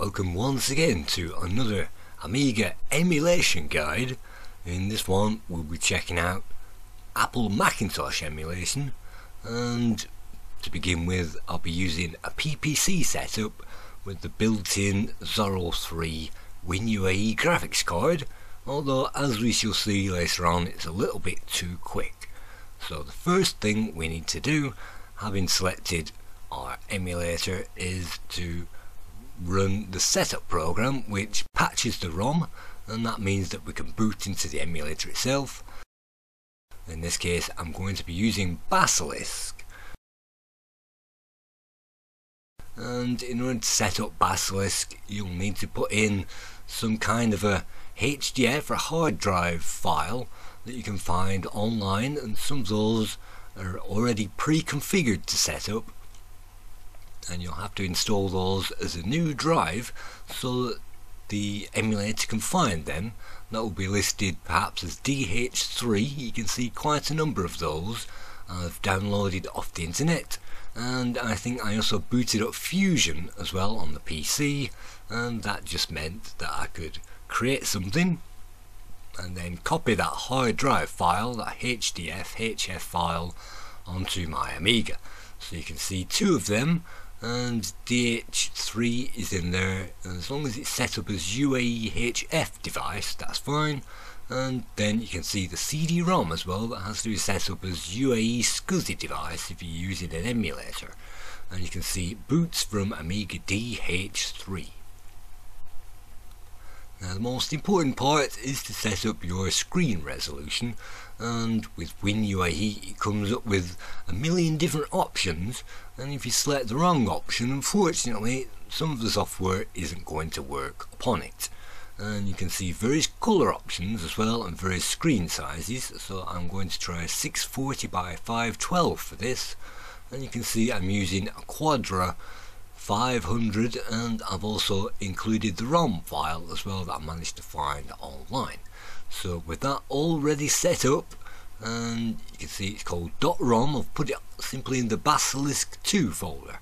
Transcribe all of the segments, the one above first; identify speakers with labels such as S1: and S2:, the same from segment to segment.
S1: welcome once again to another Amiga emulation guide. In this one we'll be checking out Apple Macintosh emulation, and to begin with I'll be using a PPC setup with the built-in 03 WinUAE graphics card, although as we shall see later on it's a little bit too quick. So the first thing we need to do, having selected our emulator, is to run the setup program which patches the ROM, and that means that we can boot into the emulator itself. In this case I'm going to be using Basilisk, and in order to set up Basilisk you'll need to put in some kind of a HDF or hard drive file that you can find online, and some of those are already pre-configured to set up, and you'll have to install those as a new drive so that the emulator can find them. That will be listed perhaps as DH3. You can see quite a number of those I've downloaded off the internet, and I think I also booted up Fusion as well on the PC, and that just meant that I could create something and then copy that hard drive file, that HF file, onto my Amiga. So you can see two of them, and DH3 is in there, and as long as it's set up as UAE HF device that's fine. And then you can see the CD-ROM as well, that has to be set up as UAE SCSI device if you're using an emulator, and you can see boots from Amiga DH3. Now the most important part is to set up your screen resolution, and with WinUAE it comes up with a million different options, and if you select the wrong option, unfortunately some of the software isn't going to work upon it. And you can see various colour options as well, and various screen sizes. So I'm going to try 640 by 512 for this, and you can see I'm using a Quadra 500, and I've also included the ROM file as well that I managed to find online. So with that already set up, and you can see it's called .rom, I've put it simply in the Basilisk II folder.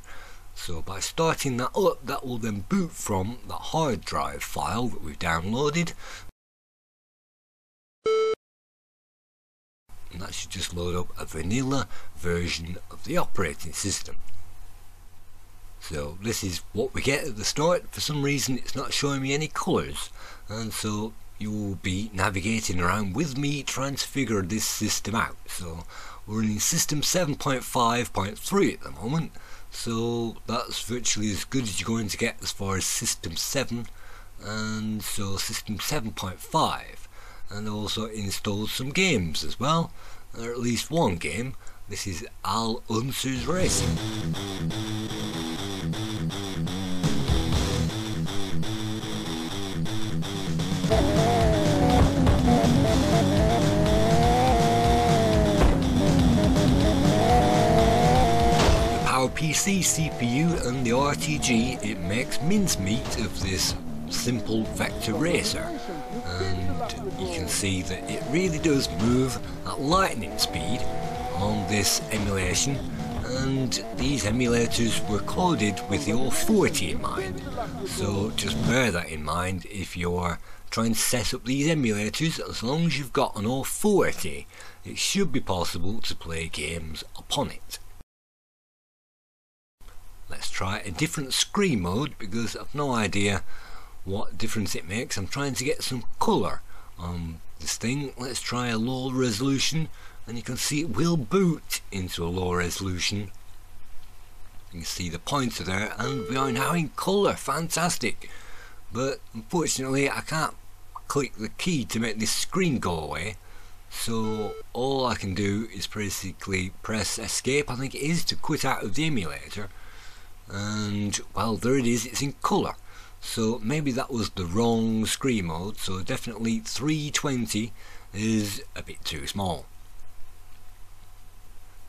S1: So by starting that up, that will then boot from that hard drive file that we've downloaded, and that should just load up a vanilla version of the operating system. So this is what we get at the start. For some reason it's not showing me any colours, and so you will be navigating around with me trying to figure this system out. So we're in system 7.5.3 at the moment, so that's virtually as good as you're going to get as far as system 7, and so system 7.5, and also installed some games as well, or at least one game. This is Unser's Racing. PC CPU and the RTG, it makes mincemeat of this simple vector racer, and you can see that it really does move at lightning speed on this emulation, and these emulators were coded with the 040 in mind, so just bear that in mind if you're trying to set up these emulators. As long as you've got an 040 it should be possible to play games upon it. Let's try a different screen mode because I've no idea what difference it makes. I'm trying to get some colour on this thing. Let's try a low resolution, and you can see it will boot into a low resolution. You can see the pointer there, and we are now in colour. Fantastic! But unfortunately I can't click the key to make this screen go away, so all I can do is basically press escape, I think it is, to quit out of the emulator. And well, there it is, it's in colour. So maybe that was the wrong screen mode, so definitely 320 is a bit too small.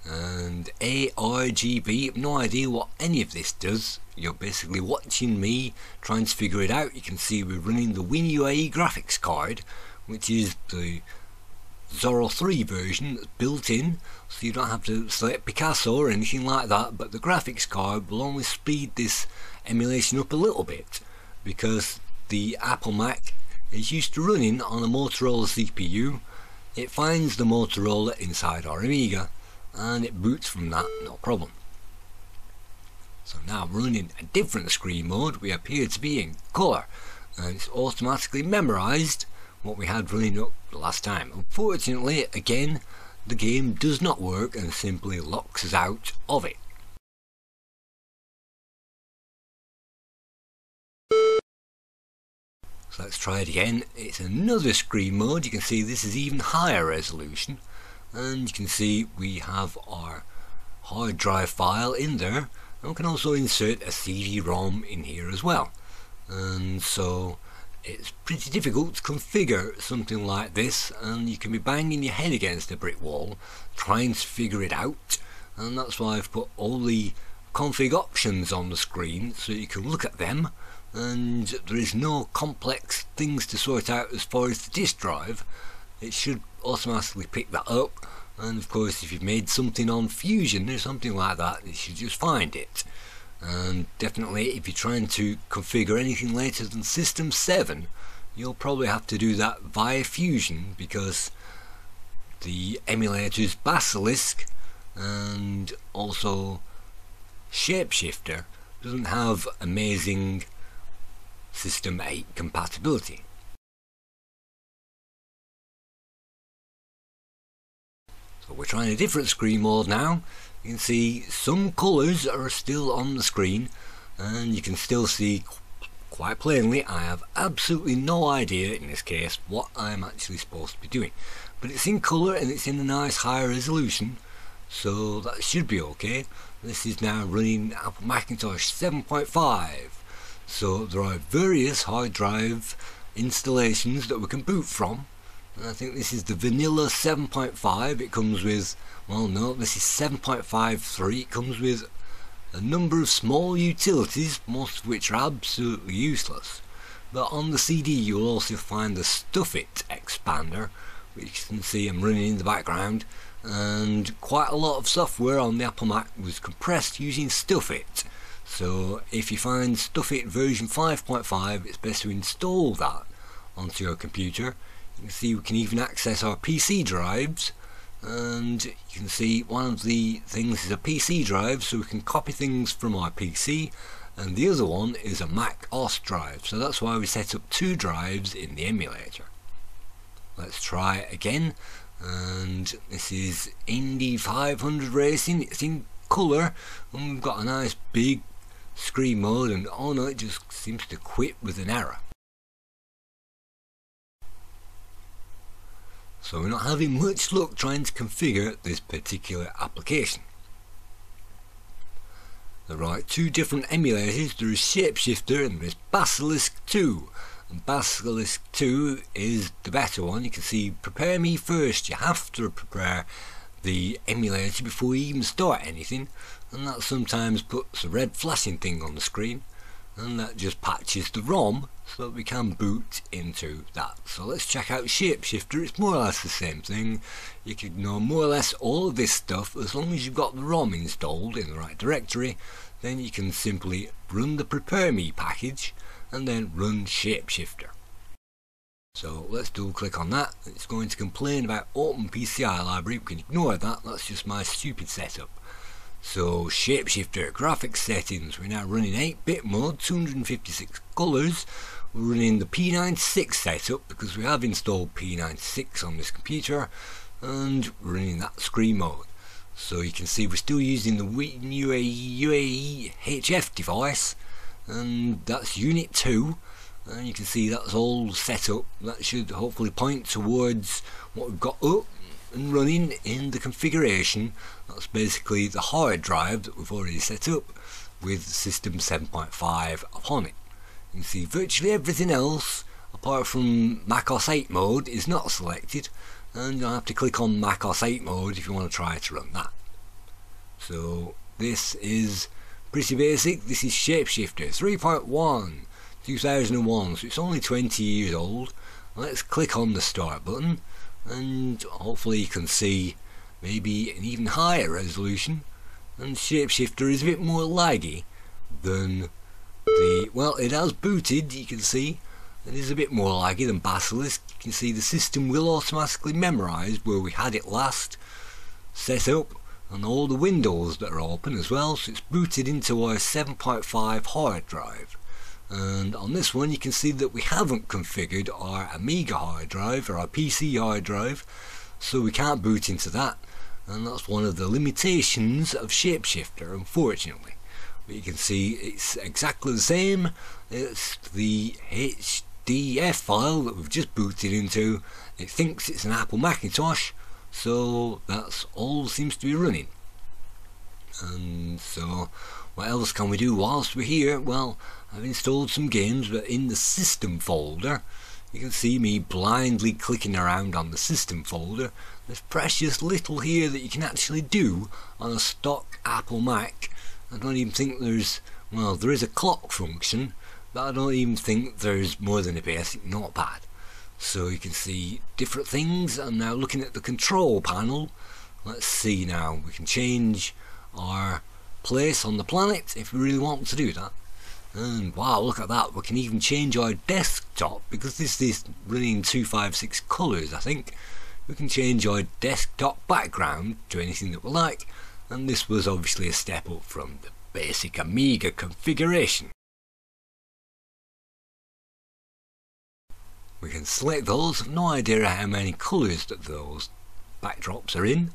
S1: And ARGB, no idea what any of this does. You're basically watching me trying to figure it out. You can see we're running the WinUAE graphics card, which is the 03 version that's built in, so you don't have to select Picasso or anything like that, but the graphics card will only speed this emulation up a little bit because the Apple Mac is used to running on a Motorola CPU. It finds the Motorola inside our Amiga and it boots from that, no problem. So now running a different screen mode, we appear to be in colour, and it's automatically memorised what we had running up the last time. Unfortunately, again, the game does not work and simply locks us out of it. So let's try it again. It's another screen mode. You can see this is even higher resolution, and you can see we have our hard drive file in there, and we can also insert a CD-ROM in here as well. And so it's pretty difficult to configure something like this, and you can be banging your head against a brick wall trying to figure it out. And that's why I've put all the config options on the screen so you can look at them, and there is no complex things to sort out as far as the disk drive. It should automatically pick that up, and of course if you've made something on Fusion or something like that, it should just find it. And definitely if you're trying to configure anything later than System 7, you'll probably have to do that via Fusion, because the emulators Basilisk and also Shapeshifter doesn't have amazing System 8 compatibility. So we're trying a different screen mode now. You can see some colours are still on the screen, and you can still see quite plainly I have absolutely no idea in this case what I'm actually supposed to be doing. But it's in colour and it's in a nice high resolution, so that should be okay. This is now running Apple Macintosh 7.5, so there are various hard drive installations that we can boot from. I think this is the vanilla 7.5. It comes with, well no, this is 7.53. It comes with a number of small utilities, most of which are absolutely useless. But on the CD you'll also find the stuttery expander, which you can see I'm running in the background, and quite a lot of software on the Apple Mac was compressed using stuttery. So if you find stuttery version 5.5, it's best to install that onto your computer. You can see we can even access our PC drives, and you can see one of the things is a PC drive, so we can copy things from our PC, and the other one is a Mac OS drive, so that's why we set up two drives in the emulator. Let's try it again, and this is Indy 500 Racing. It's in colour, and we've got a nice big screen mode, and oh no, it just seems to quit with an error. So we're not having much luck trying to configure this particular application. There are two different emulators. There is Shapeshifter and there is Basilisk II. And Basilisk II is the better one. You can see prepare me first. You have to prepare the emulator before you even start anything, and that sometimes puts a red flashing thing on the screen, and that just patches the ROM so that we can boot into that. So let's check out Shapeshifter. It's more or less the same thing. You can ignore more or less all of this stuff. As long as you've got the ROM installed in the right directory, then you can simply run the prepare me package and then run Shapeshifter. So let's double click on that. It's going to complain about OpenPCI library. We can ignore that, that's just my stupid setup. So Shapeshifter graphics settings, we're now running 8-bit mode, 256 colours. We're running the P96 setup because we have installed P96 on this computer, and we're running that screen mode. So you can see we're still using the UAE HF device, and that's Unit 2, and you can see that's all set up. That should hopefully point towards what we've got up and running in the configuration. That's basically the hard drive that we've already set up with System 7.5 upon it. You can see virtually everything else apart from Mac OS 8 mode is not selected, and you'll have to click on Mac OS 8 mode if you want to try to run that. So this is pretty basic. This is Shapeshifter 3.1 2001, so it's only 20 years old. Let's click on the start button, and hopefully you can see maybe an even higher resolution, and Shapeshifter is a bit more laggy than well, it has booted, you can see. It is a bit more laggy than Basilisk. You can see the system will automatically memorise where we had it last set up, and all the windows that are open as well, so it's booted into our 7.5 hard drive. And on this one you can see that we haven't configured our Amiga hard drive or our PC hard drive, so we can't boot into that, and that's one of the limitations of Shapeshifter, unfortunately. But you can see it's exactly the same. It's the HDF file that we've just booted into. It thinks it's an Apple Macintosh, so that's all seems to be running. And so what else can we do whilst we're here? Well, I've installed some games, but in the system folder you can see me blindly clicking around on the system folder. There's precious little here that you can actually do on a stock Apple Mac. I don't even think there's, well, there is a clock function, but I don't even think there's more than a basic notepad. So you can see different things. I'm now looking at the control panel. Let's see now, we can change our place on the planet if we really want to do that. And wow, look at that, we can even change our desktop, because this is running 256 colours I think. We can change our desktop background to anything that we like, and this was obviously a step up from the basic Amiga configuration. We can select those. I've no idea how many colours that those backdrops are in,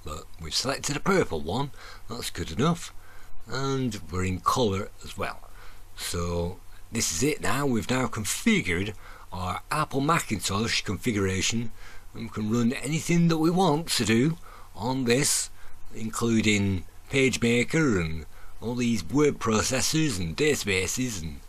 S1: but we've selected a purple one, that's good enough, and we're in colour as well. So this is it now. We've now configured our Apple Macintosh configuration, and we can run anything that we want to do on this, including PageMaker and all these word processors and databases, and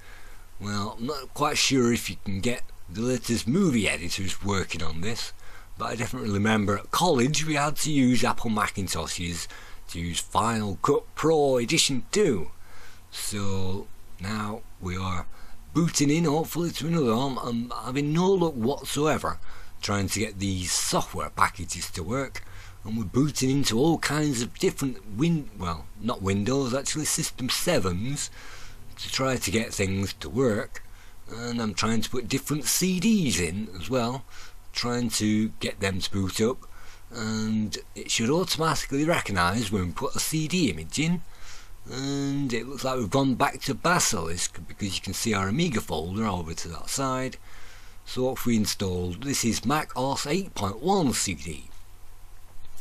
S1: well, I'm not quite sure if you can get the latest movie editors working on this, but I definitely remember at college we had to use Apple Macintoshes to use Final Cut Pro Edition 2. So now we are booting in, hopefully, to another one. I'm having no luck whatsoever trying to get these software packages to work, and we're booting into all kinds of different well, not Windows, actually System 7s, to try to get things to work. And I'm trying to put different CDs in as well, trying to get them to boot up, and it should automatically recognise when we put a CD image in. And it looks like we've gone back to Basilisk, because you can see our Amiga folder over to that side. So what we installed, this is Mac OS 8.1 CD,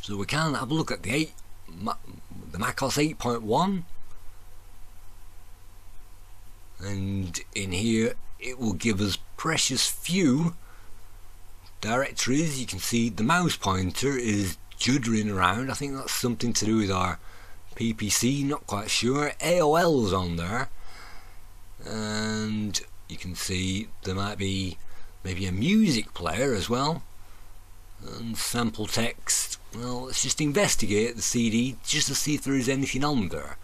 S1: so we can have a look at the Mac OS 8.1, and in here it will give us precious few directories. You can see the mouse pointer is juddering around. I think that's something to do with our PPC, not quite sure. AOL's on there, and you can see there might be maybe a music player as well, and sample text. Well, let's just investigate the CD just to see if there is anything on there,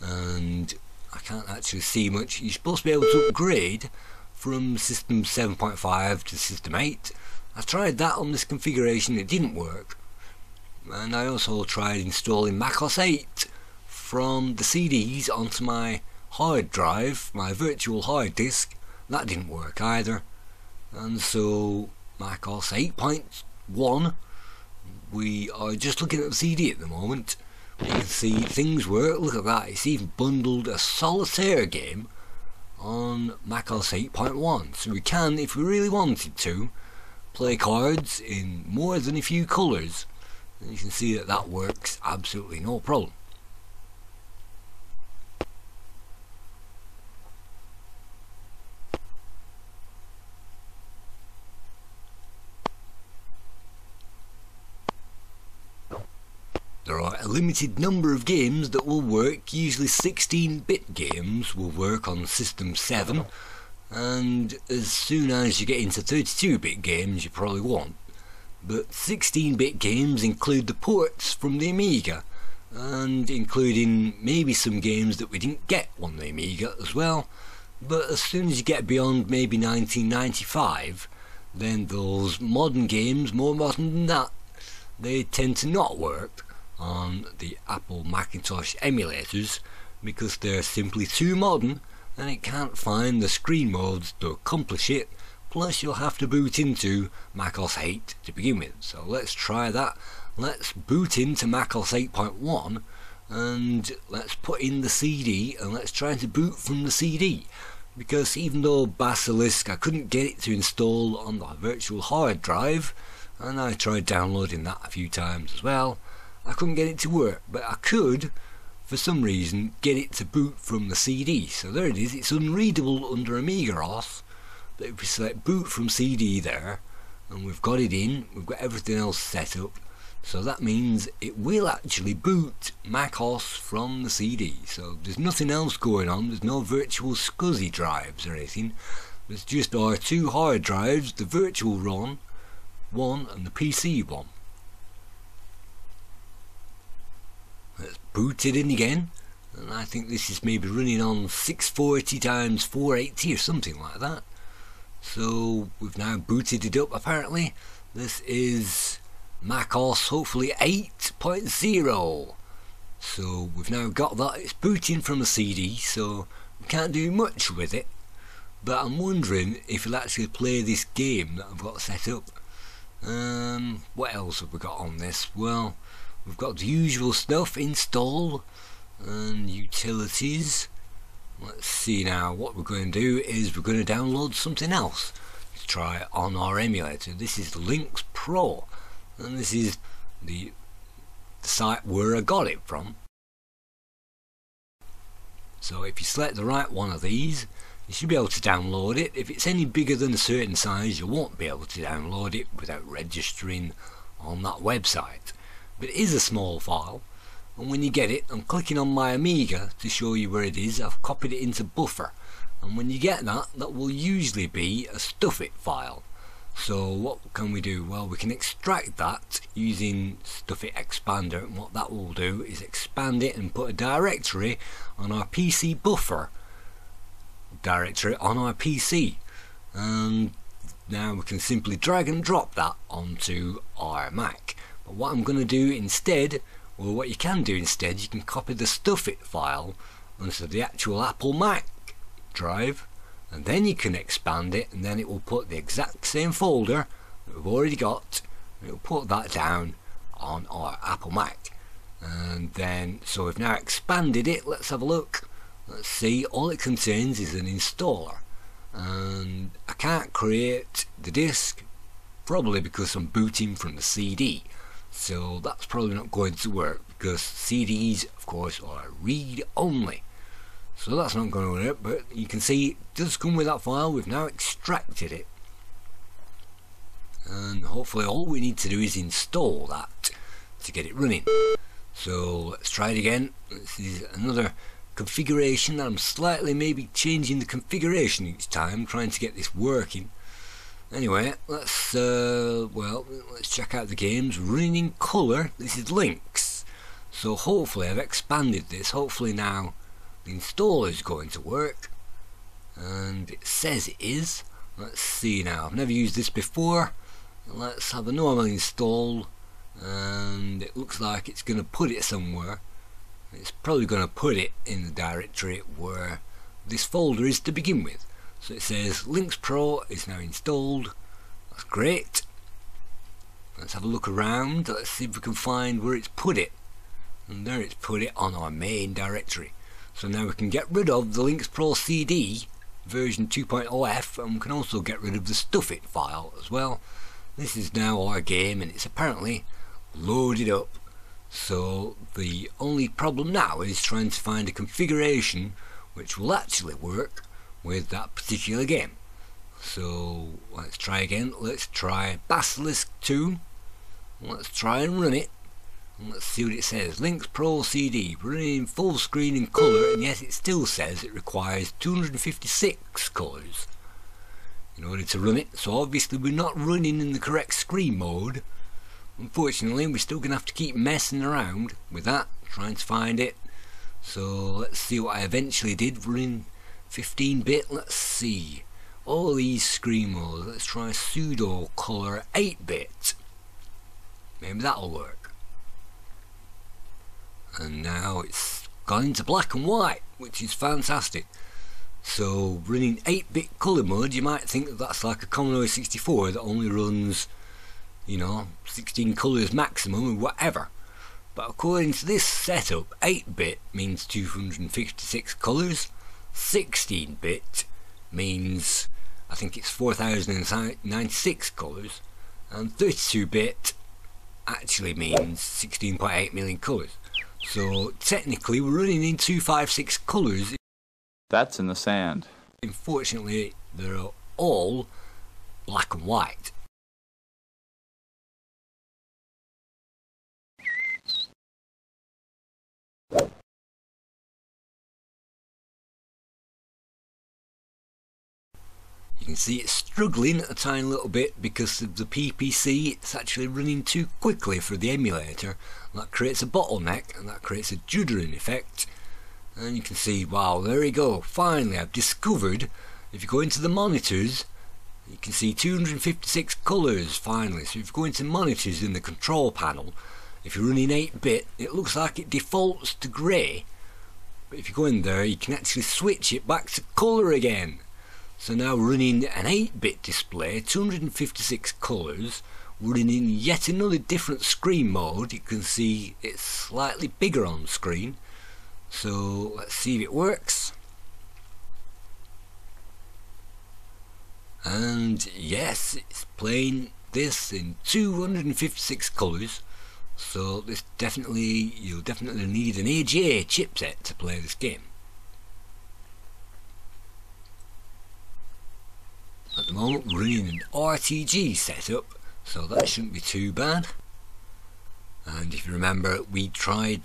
S1: and I can't actually see much. You're supposed to be able to upgrade from System 7.5 to System 8. I tried that on this configuration, it didn't work. And I also tried installing Mac OS 8 from the CDs onto my hard drive, my virtual hard disk. That didn't work either. And so Mac OS 8.1, we are just looking at the CD at the moment. You can see things work. Look at that, it's even bundled a solitaire game on Mac OS 8.1, so we can, if we really wanted to, play cards in more than a few colours, and you can see that that works absolutely no problem. There are a limited number of games that will work. Usually 16-bit games will work on System 7, and as soon as you get into 32-bit games you probably won't. But 16-bit games include the ports from the Amiga, and including maybe some games that we didn't get on the Amiga as well. But as soon as you get beyond maybe 1995, then those modern games, more modern than that, they tend to not work on the Apple Macintosh emulators, because they're simply too modern and it can't find the screen modes to accomplish it. Plus you'll have to boot into macOS 8 to begin with. So let's try that. Let's boot into macOS 8.1 and let's put in the CD and let's try to boot from the CD, because even though Basilisk, I couldn't get it to install on the virtual hard drive, and I tried downloading that a few times as well, I couldn't get it to work, but I could for some reason get it to boot from the CD. So there it is, it's unreadable under Amiga OS, but if we select boot from CD there, and we've got it in, we've got everything else set up, so that means it will actually boot macOS from the CD. So there's nothing else going on, there's no virtual SCSI drives or anything, there's just our two hard drives, the virtual one and the PC one. Let's boot it in again, and I think this is maybe running on 640 times 480 or something like that. So we've now booted it up. Apparently this is macOS hopefully 8.0. So we've now got that. It's booting from a CD, so we can't do much with it, but I'm wondering if it'll actually play this game that I've got set up. What else have we got on this? Well, we've got the usual stuff, install and utilities. Let's see now, what we're going to do is we're going to download something else to try on our emulator. This is Lynx Pro, and this is the site where I got it from. So if you select the right one of these, you should be able to download it. If it's any bigger than a certain size, you won't be able to download it without registering on that website. But it is a small file, and when you get it, I'm clicking on my Amiga to show you where it is. I've copied it into buffer, and when you get that, that will usually be a stufit file. So what can we do? Well, we can extract that using stufit expander, and what that will do is expand it and put a directory on our PC buffer directory on our PC, and now we can simply drag and drop that onto our Mac. But what I'm going to do instead, well, what you can do instead, you can copy the stufit file onto the actual Apple Mac drive, and then you can expand it, and then it will put the exact same folder that we've already got, and it will put that down on our Apple Mac. And then, so we've now expanded it. Let's have a look. Let's see, all it contains is an installer, and I can't create the disk, probably because I'm booting from the CD. So that's probably not going to work, because CDs of course are read only. So that's not going to work, but you can see it does come with that file. We've now extracted it, and hopefully all we need to do is install that to get it running. So let's try it again. This is another configuration. I'm slightly maybe changing the configuration each time, trying to get this working. Anyway, let's let's check out the games. Running in colour, this is Lynx. So hopefully I've expanded this. Hopefully now the installer is going to work, and it says it is. Let's see now. I've never used this before. Let's have a normal install, and it looks like it's going to put it somewhere. It's probably going to put it in the directory where this folder is to begin with. So it says Lynx Pro is now installed. That's great. Let's have a look around. Let's see if we can find where it's put it. And there it's put it on our main directory. So now we can get rid of the Lynx Pro CD version 2.0F, and we can also get rid of the stufit file as well. This is now our game, and it's apparently loaded up. So the only problem now is trying to find a configuration which will actually work with that particular game. So let's try again. Let's try Basilisk II. Let's try and run it, and let's see what it says. Lynx Pro CD running in full screen in colour, and yet it still says it requires 256 colours in order to run it. So obviously we're not running in the correct screen mode. Unfortunately, we're still going to have to keep messing around with that, trying to find it. So let's see what I eventually did. Running 15-bit. Let's see all these screen modes. Let's try pseudo color 8-bit. Maybe that'll work. And now it's gone into black and white, which is fantastic. So running 8-bit colour mode, you might think that that's like a Commodore 64 that only runs, you know, 16 colours maximum or whatever. But according to this setup, 8-bit means 256 colours, 16-bit means, I think it's 4096 colours, and 32-bit actually means 16.8 million colours. So technically we're running in 256 colours.
S2: That's in the sand.
S1: Unfortunately, they're all black and white. You can see it's struggling a tiny little bit because of the PPC. It's actually running too quickly for the emulator. That creates a bottleneck and that creates a juddering effect. And you can see, wow, there we go. Finally, I've discovered, if you go into the monitors, you can see 256 colours finally. So if you go into monitors in the control panel, if you're running 8-bit, it looks like it defaults to grey. But if you go in there, you can actually switch it back to colour again. So now we're running an 8-bit display, 256 colours. We're running yet another different screen mode. You can see it's slightly bigger on screen. So let's see if it works. And yes, it's playing this in 256 colours. So this you'll definitely need an AGA chipset to play this game. At the moment we're running an RTG setup, so that shouldn't be too bad. And if you remember, we tried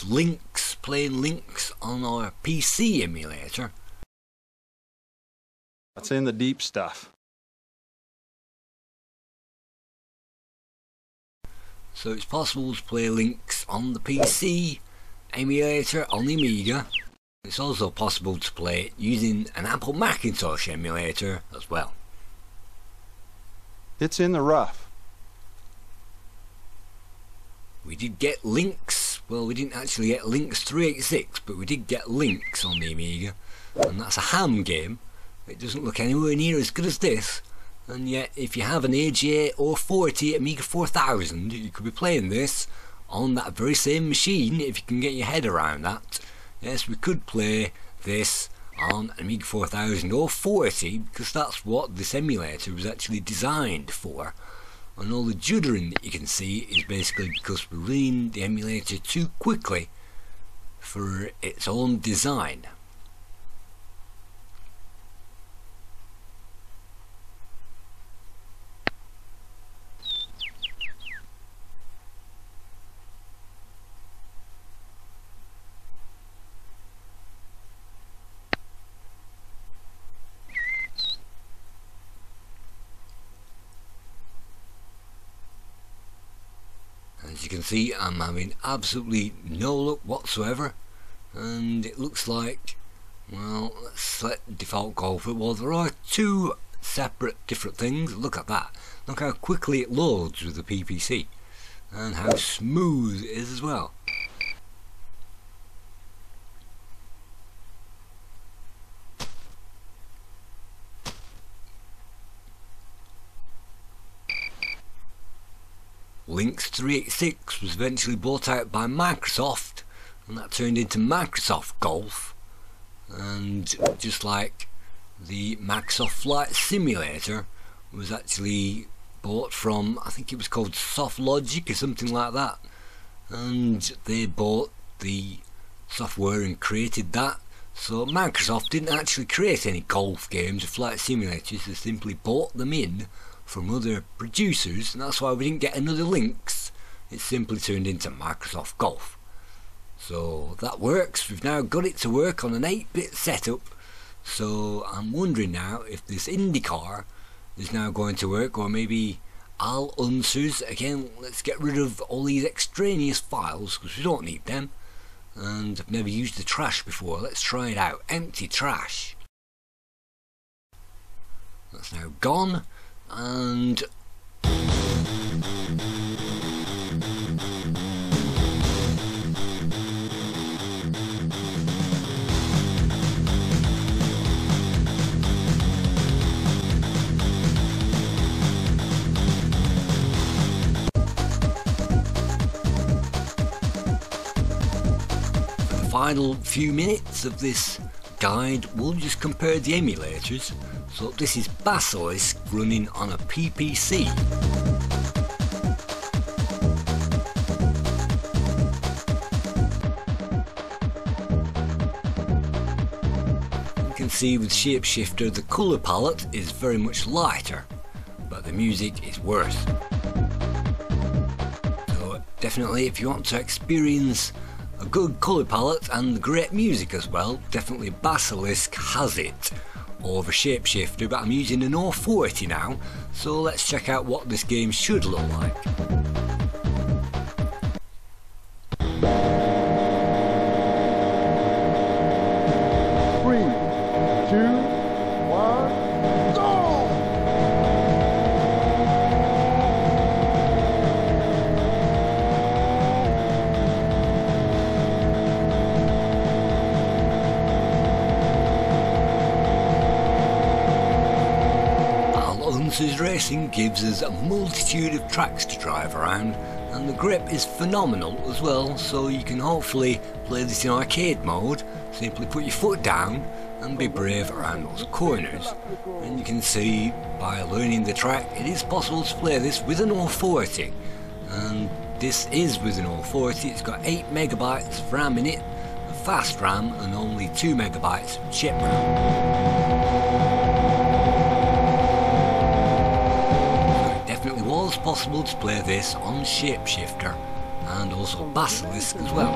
S1: playing Lynx on our PC emulator.
S2: That's in the deep stuff.
S1: So it's possible to play Lynx on the PC emulator on the Amiga. It's also possible to play it using an Apple Macintosh emulator as well.
S2: It's in the rough.
S1: We did get Lynx, well, we didn't actually get Lynx 386, but we did get Lynx on the Amiga, and that's a ham game. It doesn't look anywhere near as good as this, and yet if you have an AGA or 40 Amiga 4000, you could be playing this on that very same machine if you can get your head around that. Yes, we could play this on an Amiga 4000 or 40, because that's what this emulator was actually designed for. And all the juddering that you can see is basically because we're running the emulator too quickly for its own design. As you can see, I'm having absolutely no luck whatsoever, and it looks like, well, let's select default golf. Well, there are two separate different things. Look at that. Look how quickly it loads with the PPC, and how smooth it is as well. Lynx 386 was eventually bought out by Microsoft, and that turned into Microsoft Golf. And just like the Microsoft Flight Simulator was actually bought from, I think it was called Soft Logic or something like that, and they bought the software and created that. So Microsoft didn't actually create any golf games or flight simulators, they simply bought them in from other producers, and that's why we didn't get another Lynx. It simply turned into Microsoft Golf. So that works. We've now got it to work on an 8-bit setup. So I'm wondering now if this Indy Car is now going to work, or maybe all Unsers. Again, let's get rid of all these extraneous files because we don't need them. And I've never used the trash before. Let's try it out. Empty trash. That's now gone. And final few minutes of this guide, we'll just compare the emulators. So this is Basilisk running on a PPC. You can see with Shapeshifter the colour palette is very much lighter, but the music is worse. So definitely if you want to experience a good colour palette and great music as well, definitely Basilisk has it over Shapeshifter, but I'm using an 040 now, so let's check out what this game should look like. Unser's Racing gives us a multitude of tracks to drive around, and the grip is phenomenal as well, so you can hopefully play this in arcade mode. Simply put your foot down and be brave around those corners. And you can see by learning the track it is possible to play this with an 040, and this is with an 040. It's got 8 megabytes of RAM in it, a fast RAM, and only 2 megabytes of chip RAM. It was possible to play this on Shapeshifter and also Basilisk as well.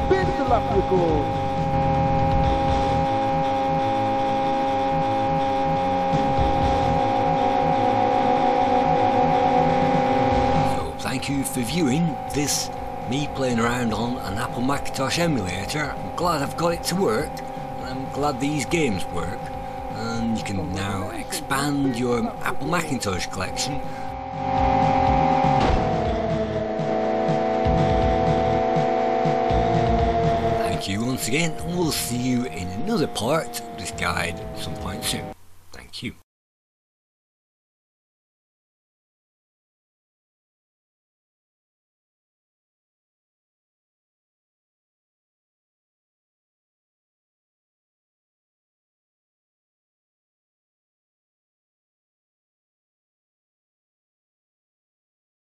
S1: So thank you for viewing this, me playing around on an Apple Macintosh emulator. I'm glad I've got it to work, and I'm glad these games work, and you can now expand your Apple Macintosh collection. Thank you once again, and we'll see you in another part of this guide at some point soon. Thank you.